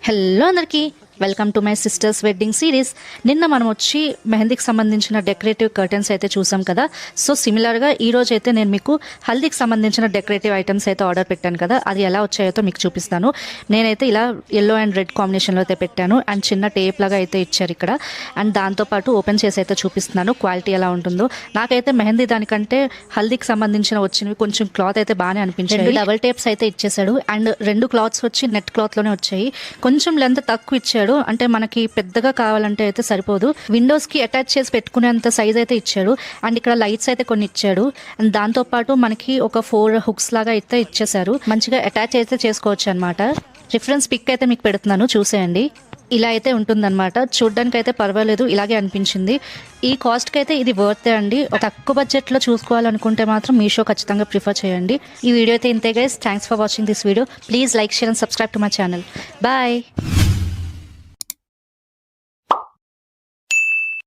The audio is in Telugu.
హలో అందరికీ welcome to my sisters wedding series. నిన్న మనం వచ్చి మెహందీకి సంబంధించిన డెకరేటివ్ కర్టన్స్ అయితే చూసాం కదా. సో సిమిలర్గా ఈ రోజు అయితే నేను మీకు హల్దీకి సంబంధించిన డెకరేటివ్ ఐటమ్స్ అయితే ఆర్డర్ పెట్టాను కదా, అది ఎలా వచ్చాయో మీకు చూపిస్తాను. నేనైతే ఇలా ఎల్లో అండ్ రెడ్ కాంబినేషన్లో అయితే పెట్టాను అండ్ చిన్న టేప్ లాగా అయితే ఇచ్చారు ఇక్కడ. అండ్ దాంతోపాటు ఓపెన్ చేసి అయితే చూపిస్తున్నాను క్వాలిటీ ఎలా ఉంటుందో. నాకైతే మెహందీ దానికంటే హల్దీకి సంబంధించిన వచ్చినవి కొంచెం క్లాత్ అయితే బాగానే అనిపించాయి. డబల్ టేప్స్ అయితే ఇచ్చేసాడు అండ్ రెండు క్లాత్స్ వచ్చి నెట్ క్లాత్లోనే వచ్చాయి. కొంచెం లెంత్ తక్కువ ఇచ్చాడు, అంటే మనకి పెద్దగా కావాలంటే అయితే సరిపోదు. విండోస్ కి అటాచ్ చేసి పెట్టుకునేంత సైజ్ అయితే ఇచ్చాడు అండ్ ఇక్కడ లైట్స్ అయితే కొన్ని ఇచ్చాడు. అండ్ దాంతో పాటు మనకి ఒక 4 హుక్స్ లాగా అయితే ఇచ్చేసారు. మంచిగా అటాచ్ అయితే చేసుకోవచ్చు అనమాట. రిఫరెన్స్ పిక్ అయితే మీకు పెడుతున్నాను, చూసేయండి. ఇలా అయితే ఉంటుందన్నమాట. చూడ్డానికి అయితే పర్వాలేదు, ఇలాగే అనిపించింది. ఈ కాస్ట్కి అయితే ఇది వర్తే అండి. తక్కువ బడ్జెట్లో చూసుకోవాలనుకుంటే మాత్రం మీషో ఖచ్చితంగా ప్రిఫర్ చేయండి. ఈ వీడియో అయితే ఇంతే guys. Thanks for watching this video. Please like, share and subscribe to my channel. Bye.